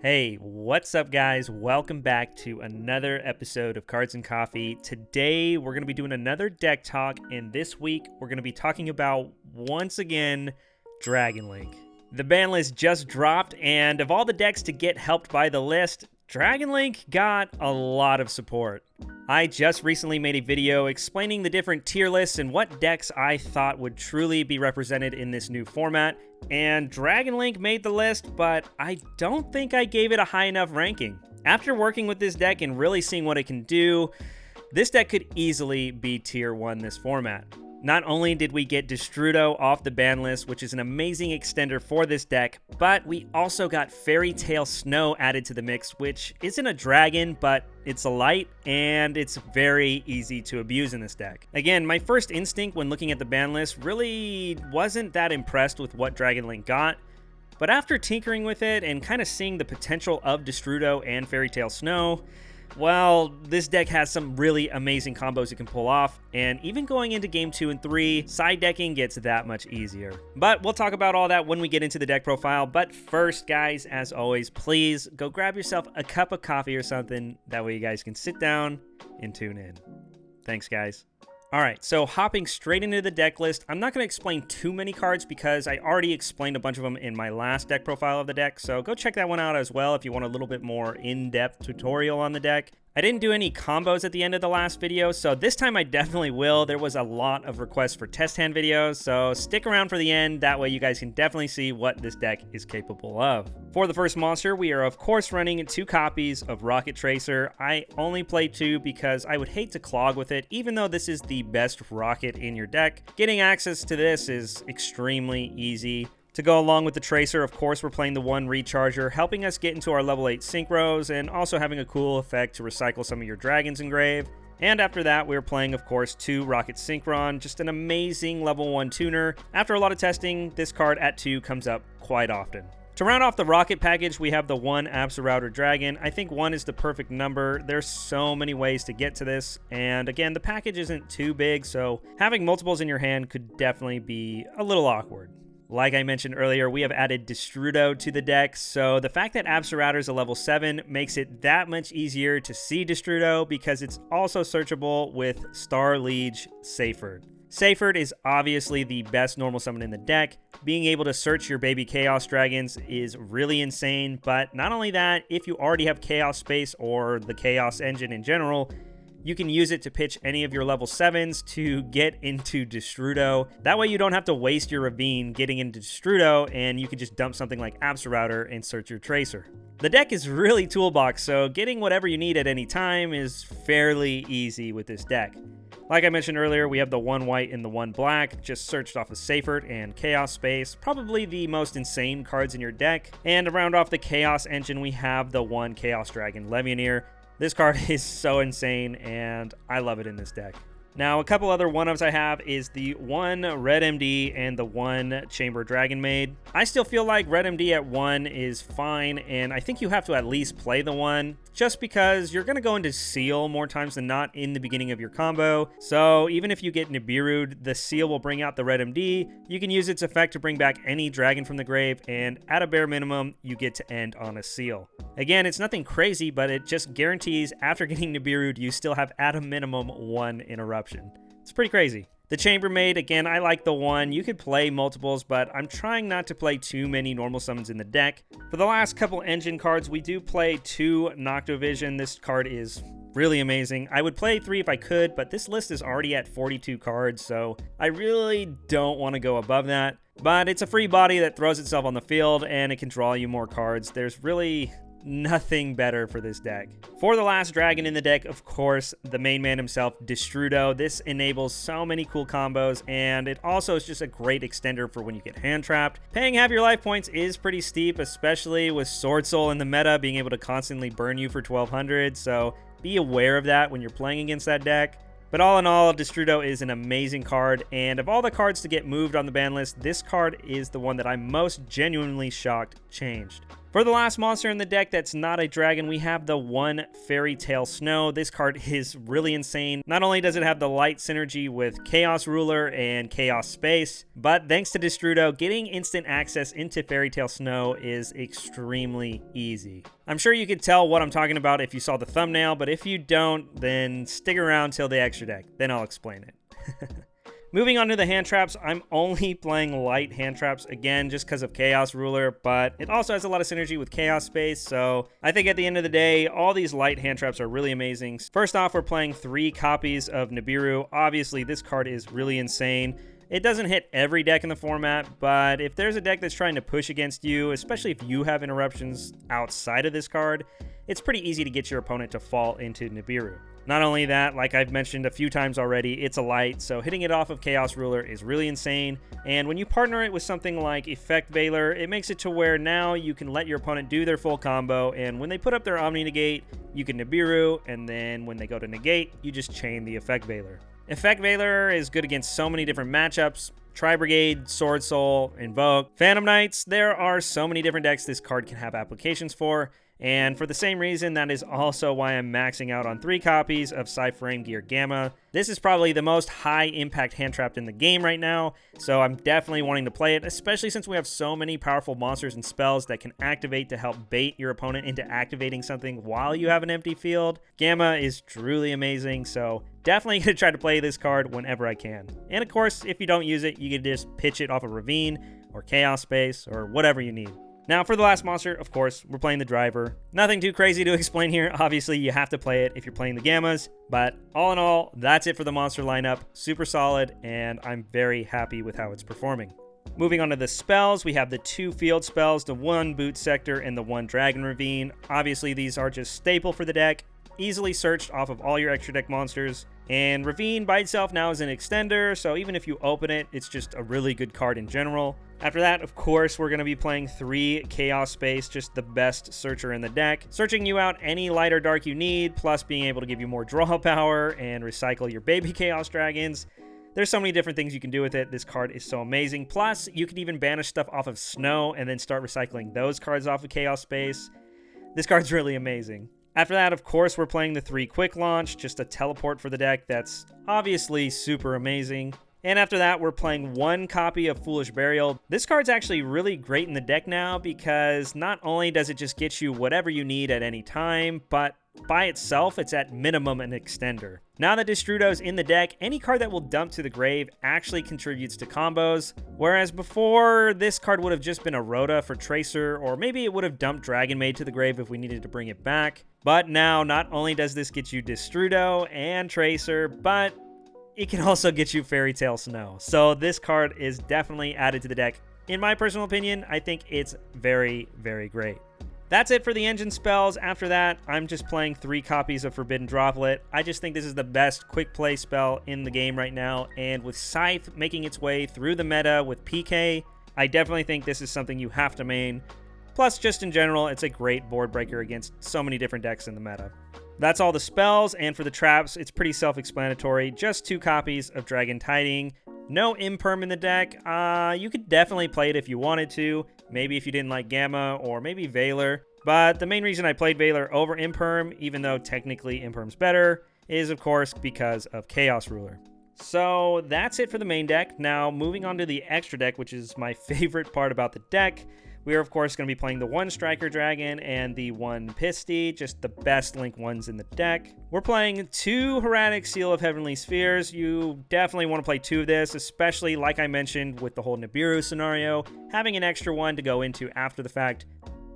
Hey, what's up guys? Welcome back to another episode of Cards and Coffee. Today we're going to be doing another deck talk, and this week we're going to be talking about, once again, Dragon Link. The ban list just dropped, and of all the decks to get helped by the list, Dragon Link got a lot of support. I just recently made a video explaining the different tier lists and what decks I thought would truly be represented in this new format, and Dragon Link made the list, but I don't think I gave it a high enough ranking. After working with this deck and really seeing what it can do, this deck could easily be tier 1 this format. Not only did we get Destrudo off the ban list, which is an amazing extender for this deck, but we also got Fairy Tale Snow added to the mix, which isn't a dragon, but it's a light, and it's very easy to abuse in this deck. Again, my first instinct when looking at the ban list really wasn't that impressed with what Dragon Link got, but after tinkering with it and kind of seeing the potential of Destrudo and Fairy Tale Snow, well, this deck has some really amazing combos it can pull off, and even going into game 2 and 3, side decking gets that much easier. But we'll talk about all that when we get into the deck profile. But first, guys, as always, please go grab yourself a cup of coffee or something. That way you guys can sit down and tune in. Thanks, guys. Alright, so hopping straight into the deck list, I'm not going to explain too many cards because I already explained a bunch of them in my last deck profile of the deck, so go check that one out as well if you want a little bit more in-depth tutorial on the deck. I didn't do any combos at the end of the last video, so this time I definitely will. There was a lot of requests for test hand videos, so stick around for the end. That way you guys can definitely see what this deck is capable of. For the first monster, we are of course running 2 copies of Rocket Tracer. I only play 2 because I would hate to clog with it, even though this is the best rocket in your deck. Getting access to this is extremely easy. To go along with the Tracer, of course, we're playing the 1 Recharger, helping us get into our level 8 Synchros, and also having a cool effect to recycle some of your Dragons Engrave. And after that, we're playing, of course, 2 Rocket Synchron, just an amazing level 1 tuner. After a lot of testing, this card at 2 comes up quite often. To round off the Rocket package, we have the 1 Absolouter Dragon. I think 1 is the perfect number. There's so many ways to get to this, and again, the package isn't too big, so having multiples in your hand could definitely be a little awkward. Like I mentioned earlier, we have added Destrudo to the deck, so the fact that Absolouter is a level 7 makes it that much easier to see Destrudo because it's also searchable with Star Liege Seyfert. Seyfert is obviously the best normal summon in the deck. Being able to search your baby Chaos Dragons is really insane, but not only that, if you already have Chaos Space or the Chaos Engine in general, you can use it to pitch any of your level 7s to get into Destrudo. That way you don't have to waste your Ravine getting into Destrudo, and you can just dump something like Absolouter and search your Tracer. The deck is really toolbox, so getting whatever you need at any time is fairly easy with this deck. Like I mentioned earlier, we have the 1 white and the 1 black, just searched off of Seyfert and Chaos Space, probably the most insane cards in your deck. And to round off the Chaos Engine, we have the 1 Chaos Dragon Levianeer. This card is so insane, and I love it in this deck. Now, a couple other 1-ups I have is the 1 Red MD and the 1 Chamber Dragon Maid. I still feel like Red MD at 1 is fine, and I think you have to at least play the 1, just because you're going to go into Seal more times than not in the beginning of your combo. So even if you get Nibiru'd, the Seal will bring out the Red MD. You can use its effect to bring back any dragon from the grave, and at a bare minimum, you get to end on a Seal. Again, it's nothing crazy, but it just guarantees after getting Nibiru'd, you still have at a minimum 1 interruption. It's pretty crazy. The Chambermaid, again, I like the 1. You could play multiples, but I'm trying not to play too many normal summons in the deck. For the last couple engine cards, we do play 2 Noctovision. This card is really amazing. I would play 3 if I could, but this list is already at 42 cards, so I really don't want to go above that. But it's a free body that throws itself on the field, and it can draw you more cards. There's really nothing better for this deck. For the last dragon in the deck, of course, the main man himself, Destrudo. This enables so many cool combos, and it also is just a great extender for when you get hand trapped. Paying half your life points is pretty steep, especially with Sword Soul in the meta being able to constantly burn you for 1200, so be aware of that when you're playing against that deck. But all in all, Destrudo is an amazing card, and of all the cards to get moved on the ban list, this card is the one that I'm most genuinely shocked changed. For the last monster in the deck that's not a dragon, we have the one Fairy Tale Snow. This card is really insane. Not only does it have the light synergy with Chaos Ruler and Chaos Space, but thanks to Destrudo, getting instant access into Fairy Tale Snow is extremely easy. I'm sure you could tell what I'm talking about if you saw the thumbnail, but if you don't, then stick around till the extra deck, then I'll explain it. Moving on to the hand traps, I'm only playing light hand traps again just because of Chaos Ruler, but it also has a lot of synergy with Chaos Space, so I think at the end of the day, all these light hand traps are really amazing. First off, we're playing 3 copies of Nibiru. Obviously, this card is really insane. It doesn't hit every deck in the format, but if there's a deck that's trying to push against you, especially if you have interruptions outside of this card, it's pretty easy to get your opponent to fall into Nibiru. Not only that, like I've mentioned a few times already, it's a light, so hitting it off of Chaos Ruler is really insane. And when you partner it with something like Effect Veiler, it makes it to where now you can let your opponent do their full combo, and when they put up their Omni Negate, you can Nibiru, and then when they go to negate, you just chain the Effect Veiler. Effect Veiler is good against so many different matchups. Tri-Brigade, Sword Soul, Invoke, Phantom Knights. There are so many different decks this card can have applications for. And for the same reason, that is also why I'm maxing out on 3 copies of Cyframe Gear Gamma. This is probably the most high-impact hand trapped in the game right now, so I'm definitely wanting to play it, especially since we have so many powerful monsters and spells that can activate to help bait your opponent into activating something while you have an empty field. Gamma is truly amazing, so definitely going to try to play this card whenever I can. And of course, if you don't use it, you can just pitch it off of Ravine or Chaos Space or whatever you need. Now, for the last monster, of course, we're playing the Driver. Nothing too crazy to explain here. Obviously, you have to play it if you're playing the Gammas. But all in all, that's it for the monster lineup. Super solid, and I'm very happy with how it's performing. Moving on to the spells, we have the 2 field spells, the 1 Boot Sector and the 1 Dragon Ravine. Obviously, these are just staple for the deck. Easily searched off of all your extra deck monsters. And Ravine by itself now is an extender, so even if you open it, it's just a really good card in general. After that, of course, we're going to be playing 3 Chaos Space, just the best searcher in the deck. Searching you out any light or dark you need, plus being able to give you more draw power and recycle your baby Chaos Dragons. There's so many different things you can do with it. This card is so amazing. Plus, you can even banish stuff off of Snow and then start recycling those cards off of Chaos Space. This card's really amazing. After that, of course, we're playing the 3 Quick Launch, just a teleport for the deck that's obviously super amazing. And after that, we're playing 1 copy of Foolish Burial. This card's actually really great in the deck now because not only does it just get you whatever you need at any time, but by itself, it's at minimum an extender. Now that Destrudo's in the deck, any card that will dump to the grave actually contributes to combos, whereas before, this card would have just been a Rhoda for Tracer, or maybe it would have dumped Dragon Maid to the grave if we needed to bring it back. But now, not only does this get you Destrudo and Tracer, but it can also get you Fairy Tale Snow. So this card is definitely added to the deck. In my personal opinion, I think it's very, very great. That's it for the engine spells. After that, I'm just playing 3 copies of Forbidden Droplet. I just think this is the best quick play spell in the game right now, and with Scythe making its way through the meta with PK, I definitely think this is something you have to main. Plus, just in general, it's a great board breaker against so many different decks in the meta. That's all the spells, and for the traps, it's pretty self-explanatory. Just 2 copies of Dragon Tiding. No Imperm in the deck. You could definitely play it if you wanted to. Maybe if you didn't like Gamma, or maybe Veiler. But the main reason I played Veiler over Imperm, even though technically Imperm's better, is of course because of Chaos Ruler. So that's it for the main deck. Now moving on to the extra deck, which is my favorite part about the deck. We are, of course, going to be playing the 1 Striker Dragon and the 1 Pisty, just the best Link ones in the deck. We're playing 2 Heraldic Seal of Heavenly Spheres. You definitely want to play 2 of this, especially, like I mentioned, with the whole Nibiru scenario. Having an extra one to go into after the fact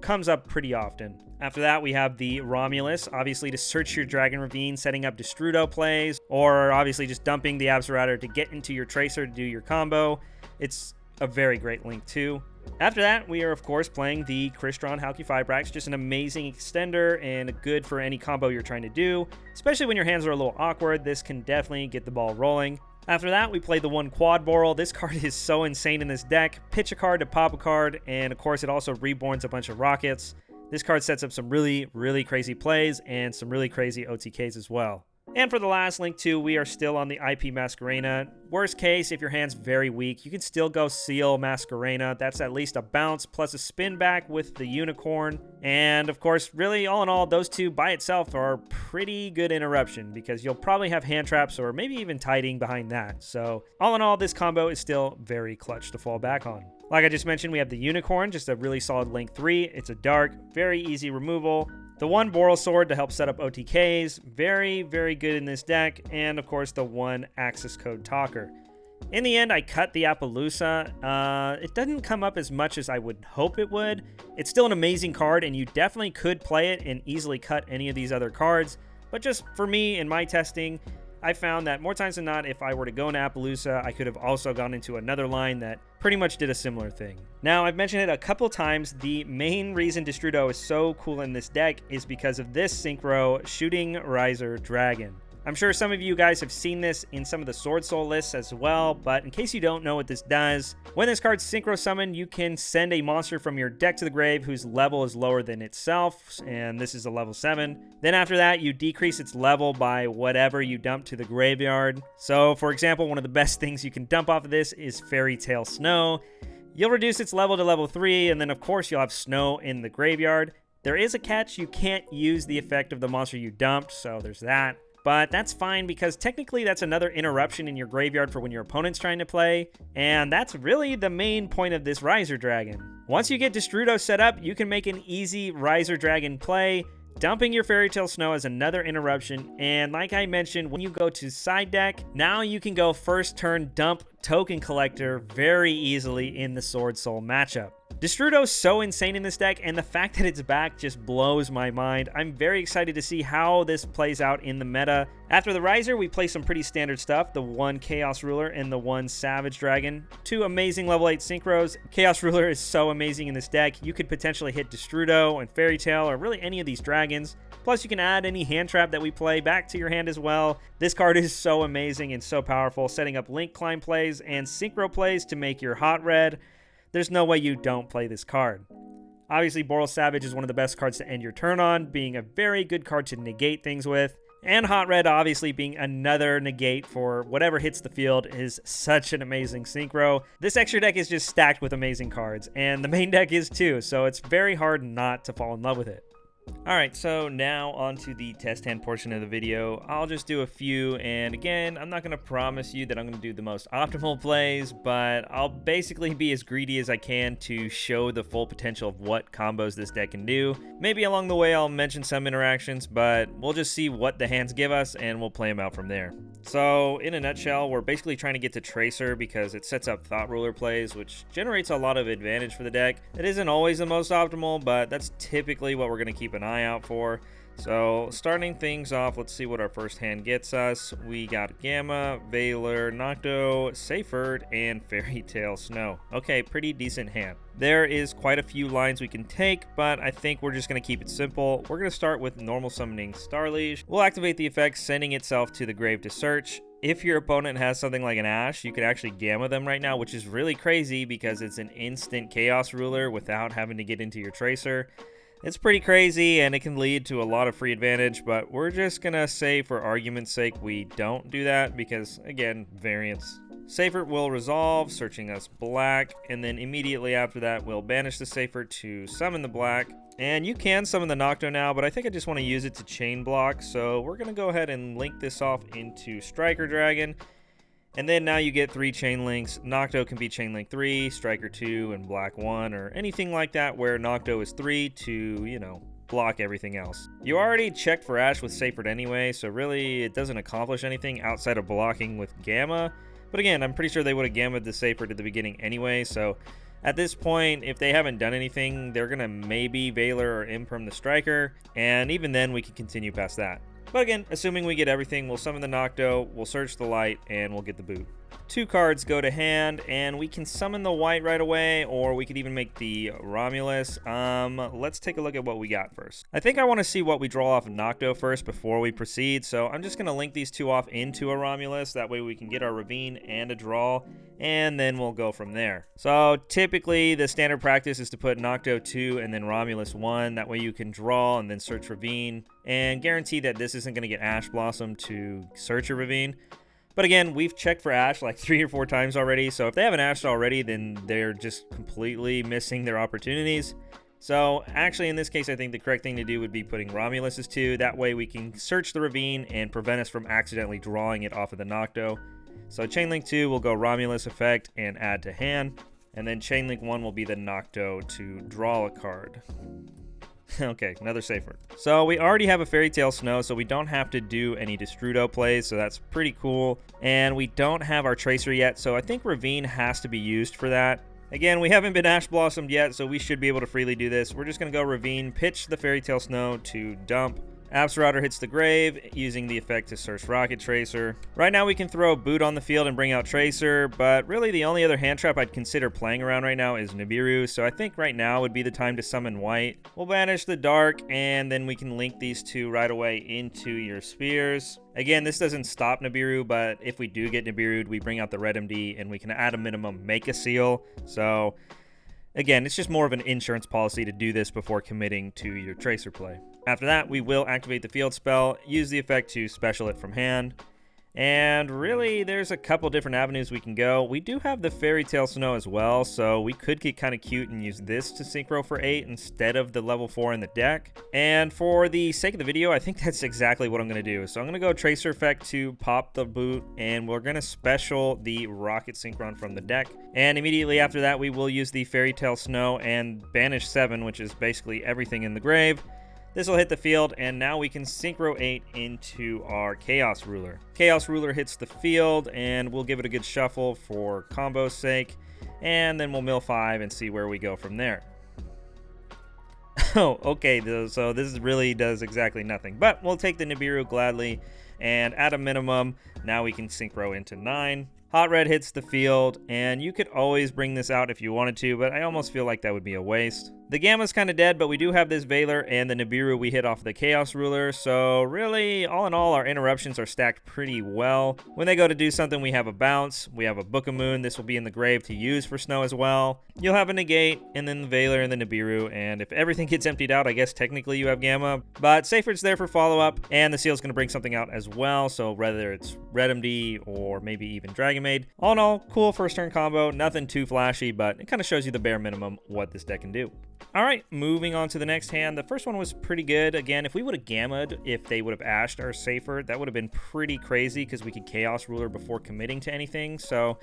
comes up pretty often. After that, we have the Romulus, obviously to search your Dragon Ravine, setting up Destrudo plays, or obviously just dumping the Absolrator to get into your Tracer to do your combo. It's a very great Link, too. After that, we are, of course, playing the Crystron Halqifibrax, just an amazing extender and good for any combo you're trying to do. Especially when your hands are a little awkward, this can definitely get the ball rolling. After that, we play the 1 Quad Boral. This card is so insane in this deck. Pitch a card to pop a card, and of course, it also reborns a bunch of rockets. This card sets up some really, really crazy plays and some really crazy OTKs as well. And for the last link too, we are still on the IP Masquerena. Worst case, if your hand's very weak, you can still go Seal Masquerena. That's at least a bounce plus a spin back with the Unicorn. And of course, really all in all, those two by itself are pretty good interruption because you'll probably have hand traps or maybe even tiding behind that. So all in all, this combo is still very clutch to fall back on. Like I just mentioned, we have the Unicorn, just a really solid link 3. It's a dark, very easy removal. The one Boral Sword to help set up OTKs, very, very good in this deck. And of course, the one Access Code Talker. In the end, I cut the Appaloosa. It doesn't come up as much as I would hope it would. It's still an amazing card, and you definitely could play it and easily cut any of these other cards. But just for me, in my testing, I found that more times than not, if I were to go into Appaloosa, I could have also gone into another line that pretty much did a similar thing. Now, I've mentioned it a couple times. The main reason Destrudo is so cool in this deck is because of this Synchro Shooting Riser Dragon. I'm sure some of you guys have seen this in some of the Sword Soul lists as well, but in case you don't know what this does, when this card's Synchro Summon, you can send a monster from your deck to the grave whose level is lower than itself, and this is a level 7. Then after that, you decrease its level by whatever you dump to the graveyard. So, for example, one of the best things you can dump off of this is Fairy Tale Snow. You'll reduce its level to level 3, and then of course you'll have Snow in the graveyard. There is a catch, you can't use the effect of the monster you dumped, so there's that. But that's fine because technically that's another interruption in your graveyard for when your opponent's trying to play. And that's really the main point of this Riser Dragon. Once you get Destrudo set up, you can make an easy Riser Dragon play. Dumping your Fairy Tale Snow is another interruption. And like I mentioned, when you go to side deck, now you can go first turn dump Token Collector very easily in the Sword Soul matchup. Destrudo is so insane in this deck, and the fact that it's back just blows my mind. I'm very excited to see how this plays out in the meta. After the Riser, we play some pretty standard stuff. The one Chaos Ruler and the one Savage Dragon. Two amazing level 8 synchros. Chaos Ruler is so amazing in this deck. You could potentially hit Destrudo and Fairy Tale, or really any of these dragons. Plus, you can add any hand trap that we play back to your hand as well. This card is so amazing and so powerful, setting up Link Climb plays and Synchro plays to make your hot red. There's no way you don't play this card. Obviously, Boral Savage is one of the best cards to end your turn on, being a very good card to negate things with. And Hot Red obviously being another negate for whatever hits the field is such an amazing synchro. This extra deck is just stacked with amazing cards, and the main deck is too, so it's very hard not to fall in love with it. Alright, so now on to the test hand portion of the video. I'll just do a few, and again, I'm not going to promise you that I'm going to do the most optimal plays, but I'll basically be as greedy as I can to show the full potential of what combos this deck can do. Maybe along the way I'll mention some interactions, but we'll just see what the hands give us, and we'll play them out from there. So, in a nutshell, we're basically trying to get to Tracer because it sets up Thought Ruler plays, which generates a lot of advantage for the deck. It isn't always the most optimal, but that's typically what we're going to keep an eye out for. So starting things off, let's see what our first hand gets us. We got Gamma, Veiler, Nocto, Seyfert, and Fairy Tale Snow. Okay, pretty decent hand. There is quite a few lines we can take, but I think we're just going to keep it simple. We're going to start with normal summoning Starliege. We'll activate the effect, sending itself to the grave to search. If your opponent has something like an Ash, you can actually Gamma them right now, which is really crazy because it's an instant Chaos Ruler without having to get into your Tracer. It's pretty crazy, and it can lead to a lot of free advantage, but we're just gonna say for argument's sake we don't do that because, again, variance. Seyfert will resolve, searching us black, and then immediately after that we'll banish the Seyfert to summon the black. And you can summon the Nocto now, but I think I just want to use it to chain block, so we're gonna go ahead and link this off into Striker Dragon. And then now you get 3 chain links. Nocto can be chain link 3, Striker 2, and Black 1, or anything like that where Nocto is 3 to, you know, block everything else. You already checked for Ash with Seyfert anyway, so really it doesn't accomplish anything outside of blocking with Gamma. But again, I'm pretty sure they would have Gammaed the Seyfert at the beginning anyway, so at this point, if they haven't done anything, they're gonna maybe Veiler or Imperm the Striker, and even then we can continue past that. But again, assuming we get everything, we'll summon the Nocto, we'll search the light, and we'll get the boot. 2 cards go to hand, and we can summon the white right away, or we could even make the Romulus. Let's take a look at what we got first. I think I want to see what we draw off of Nocto first before we proceed, so I'm just going to link these 2 off into a Romulus. That way we can get our Ravine and a draw, and then we'll go from there. So typically the standard practice is to put Nocto 2 and then Romulus 1. That way you can draw and then search Ravine, and guarantee that this isn't going to get Ash Blossom to search a Ravine. But again, we've checked for Ash like 3 or 4 times already, so if they haven't Ashed already, then they're just completely missing their opportunities. So actually, in this case, I think the correct thing to do would be putting Romulus as 2. That way we can search the Ravine and prevent us from accidentally drawing it off of the Nocto. So Chainlink 2 will go Romulus effect and add to hand, and then Chainlink 1 will be the Nocto to draw a card. Okay, another safer. So we already have a Fairy Tale Snow, so we don't have to do any Destrudo plays, so that's pretty cool. And we don't have our Tracer yet, so I think Ravine has to be used for that. Again, we haven't been Ash Blossomed yet, so we should be able to freely do this. We're just going to go Ravine, pitch the Fairy Tale Snow to dump. Absorauter hits the grave, using the effect to search Rocket Tracer. Right now we can throw Boot on the field and bring out Tracer, but really the only other hand trap I'd consider playing around right now is Nibiru, so I think right now would be the time to summon white. We'll banish the dark, and then we can link these 2 right away into your spheres. Again, this doesn't stop Nibiru, but if we do get Nibiru'd, we bring out the red MD, and we can at a minimum make a seal. So again, it's just more of an insurance policy to do this before committing to your Tracer play. After that, we will activate the field spell, use the effect to special it from hand. And really, there's a couple different avenues we can go. We do have the Fairy Tale Snow as well, so we could get kind of cute and use this to synchro for 8 instead of the level 4 in the deck. And for the sake of the video, I think that's exactly what I'm going to do. So I'm going to go Tracer effect to pop the boot, and we're going to special the Rocket Synchron from the deck. And immediately after that, we will use the Fairy Tale Snow and banish 7, which is basically everything in the grave. This will hit the field, and now we can Synchro 8 into our Chaos Ruler. Chaos Ruler hits the field, and we'll give it a good shuffle for combo's sake, and then we'll mill 5 and see where we go from there. Oh, okay, so this really does exactly nothing, but we'll take the Nibiru gladly, and at a minimum, now we can Synchro into 9. Hot Red hits the field, and you could always bring this out if you wanted to, but I almost feel like that would be a waste. The Gamma's kind of dead, but we do have this Veiler and the Nibiru we hit off the Chaos Ruler, so really, all in all, our interruptions are stacked pretty well. When they go to do something, we have a Bounce, we have a Book of Moon, this will be in the grave to use for Snow as well. You'll have a Negate, and then the Veiler and the Nibiru, and if everything gets emptied out, I guess technically you have Gamma, but Seyfried's there for follow-up, and the Seal's going to bring something out as well, so whether it's Red MD or maybe even Dragon Maid. All in all, cool first turn combo, nothing too flashy, but it kind of shows you the bare minimum what this deck can do. Alright, moving on to the next hand. The first one was pretty good. Again, if we would have Gamma'd, if they would have Ashed our Safer, that would have been pretty crazy because we could Chaos Ruler before committing to anything. So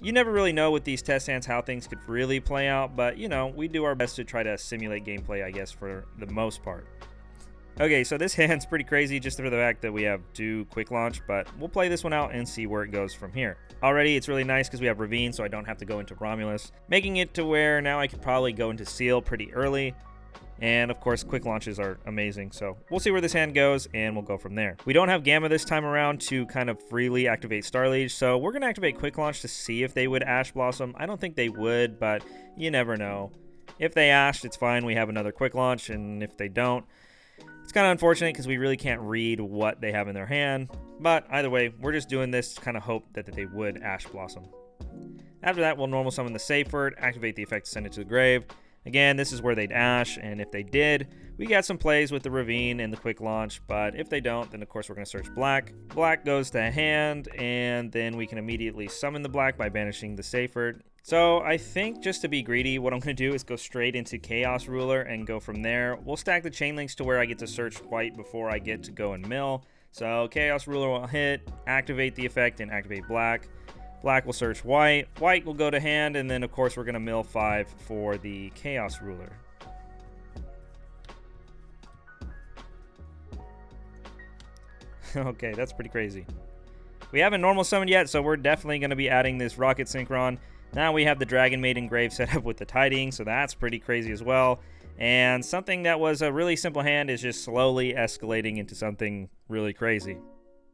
you never really know with these test hands how things could really play out, but you know, we do our best to try to simulate gameplay, I guess, for the most part. Okay, so this hand's pretty crazy just for the fact that we have 2 quick launch, but we'll play this one out and see where it goes from here. Already, it's really nice because we have Ravine, so I don't have to go into Romulus, making it to where now I could probably go into Seal pretty early. And of course, quick launches are amazing, so we'll see where this hand goes, and we'll go from there. We don't have Gamma this time around to kind of freely activate Starliege, so we're going to activate quick launch to see if they would Ash Blossom. I don't think they would, but you never know. If they Ashed, it's fine, we have another quick launch, and if they don't, it's kind of unfortunate because we really can't read what they have in their hand, but either way, we're just doing this to kind of hope that they would Ash Blossom. After that, we'll normal summon the Seyfried, activate the effect to send it to the grave. Again, this is where they'd Ash, and if they did, we got some plays with the Ravine and the quick launch, but if they don't, then of course we're going to search black. Black goes to hand, and then we can immediately summon the black by banishing the Seyfried. So I think just to be greedy, what I'm going to do is go straight into Chaos Ruler and go from there. We'll stack the chain links to where I get to search white before I get to go and mill. So Chaos Ruler will hit, activate the effect, and activate black. Black will search white. White will go to hand, and then of course we're going to mill 5 for the Chaos Ruler. Okay, that's pretty crazy. We haven't normal summoned yet, so we're definitely going to be adding this Rocket Synchron. Now we have the Dragon Maiden grave set up with the Tiding, so that's pretty crazy as well. And something that was a really simple hand is just slowly escalating into something really crazy.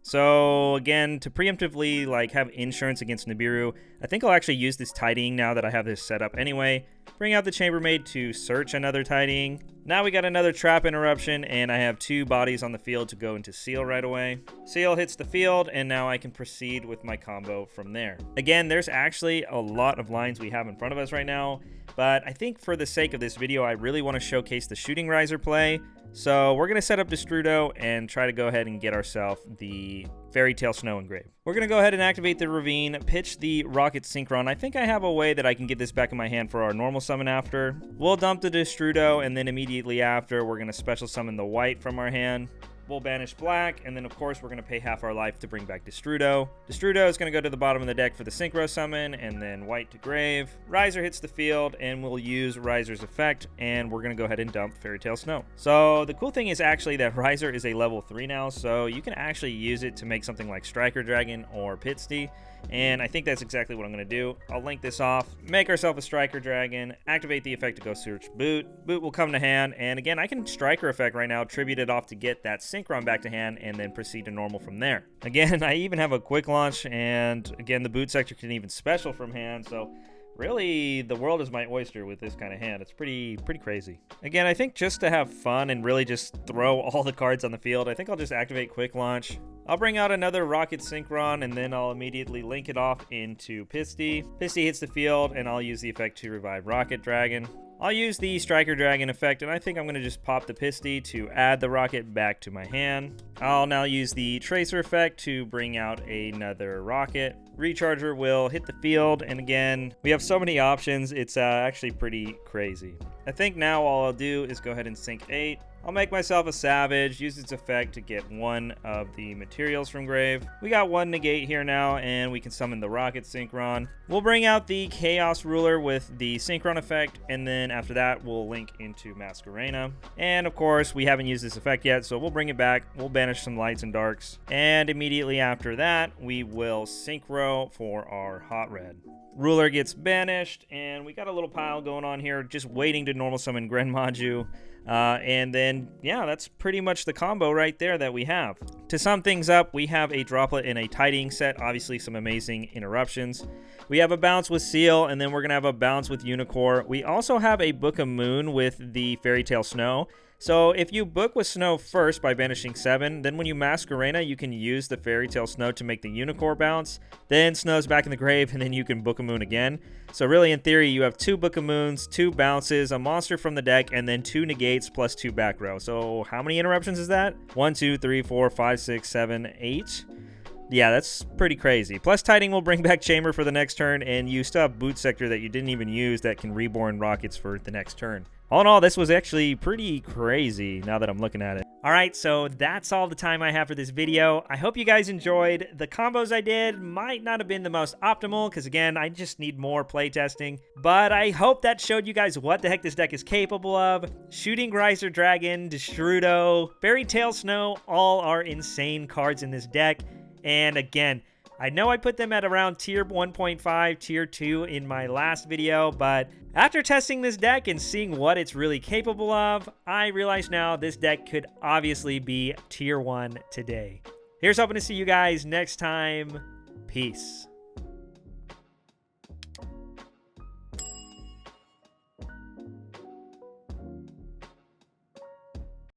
So again, to preemptively like have insurance against Nibiru, I think I'll actually use this tidying now that I have this set up anyway. Bring out the chambermaid to search another tidying. Now we got another trap interruption, and I have 2 bodies on the field to go into seal right away. Seal hits the field, and now I can proceed with my combo from there. Again, there's actually a lot of lines we have in front of us right now, but I think for the sake of this video, I really want to showcase the shooting riser play. So we're going to set up Destrudo and try to go ahead and get ourselves the Fairy Tale Snow Engrave. We're going to go ahead and activate the Ravine, pitch the Rocket Synchron. I think I have a way that I can get this back in my hand for our normal summon after. We'll dump the Destrudo, and then immediately after, we're going to special summon the white from our hand. We'll banish black, and then of course we're going to pay half our life to bring back Destrudo. Destrudo is going to go to the bottom of the deck for the Synchro summon, and then white to grave. Riser hits the field, and we'll use Riser's effect, and we're going to go ahead and dump Fairy Tale Snow. So the cool thing is actually that Riser is a level 3 now, so you can actually use it to make something like Striker Dragon or Pitsty. And I think that's exactly what I'm going to do. I'll link this off, make ourselves a Striker Dragon, activate the effect to go search Boot. Boot will come to hand, and again, I can Striker effect right now, tribute it off to get that Synchron back to hand, and then proceed to normal from there. Again, I even have a quick launch, and again, the Boot sector can even special from hand, so really, the world is my oyster with this kind of hand. It's pretty crazy. Again, I think just to have fun and really just throw all the cards on the field, I think I'll just activate Quick Launch. I'll bring out another Rocket Synchron, and then I'll immediately link it off into Pitsty. Pitsty hits the field, and I'll use the effect to revive Rocket Dragon. I'll use the Striker Dragon effect, and I think I'm going to just pop the Pitsty to add the Rocket back to my hand. I'll now use the Tracer effect to bring out another Rocket. Recharger will hit the field, and again, we have so many options, it's actually pretty crazy. I think now all I'll do is go ahead and sync 8. I'll make myself a Savage, use its effect to get 1 of the materials from grave. We got 1 negate here now, and we can summon the Rocket Synchron. We'll bring out the Chaos Ruler with the Synchron effect, and then after that, we'll link into Masquerena. And of course, we haven't used this effect yet, so we'll bring it back. We'll banish some lights and darks. And immediately after that, we will Synchro for our Hot Red. Ruler gets banished, and we got a little pile going on here, just waiting to normal summon Grenmaju. And then, yeah, that's pretty much the combo right there that we have. To sum things up, we have a Droplet and a Tidying set, obviously some amazing interruptions. We have a bounce with Seal, and then we're going to have a bounce with Unicorn. We also have a Book of Moon with the Fairy Tale Snow. So if you book with Snow first by banishing 7, then when you Masquerena, you can use the Fairy Tale Snow to make the Unicorn bounce. Then Snow's back in the grave, and then you can Book a Moon again. So really, in theory, you have 2 Book of Moons, 2 bounces, a monster from the deck, and then 2 negates plus 2 back row. So how many interruptions is that? 1, 2, 3, 4, 5, 6, 7, 8. Yeah, that's pretty crazy. Plus, Tidying will bring back Chamber for the next turn, and you still have Boot Sector that you didn't even use that can reborn Rockets for the next turn. All in all, this was actually pretty crazy now that I'm looking at it. All right, so that's all the time I have for this video. I hope you guys enjoyed. The combos I did might not have been the most optimal because, again, I just need more playtesting. But I hope that showed you guys what the heck this deck is capable of. Shooting Riser Dragon, Destrudo, Fairy Tale Snow, all are insane cards in this deck. And again, I know I put them at around tier 1.5, tier 2 in my last video, but after testing this deck and seeing what it's really capable of, I realize now this deck could obviously be tier 1 today. Here's hoping to see you guys next time. Peace.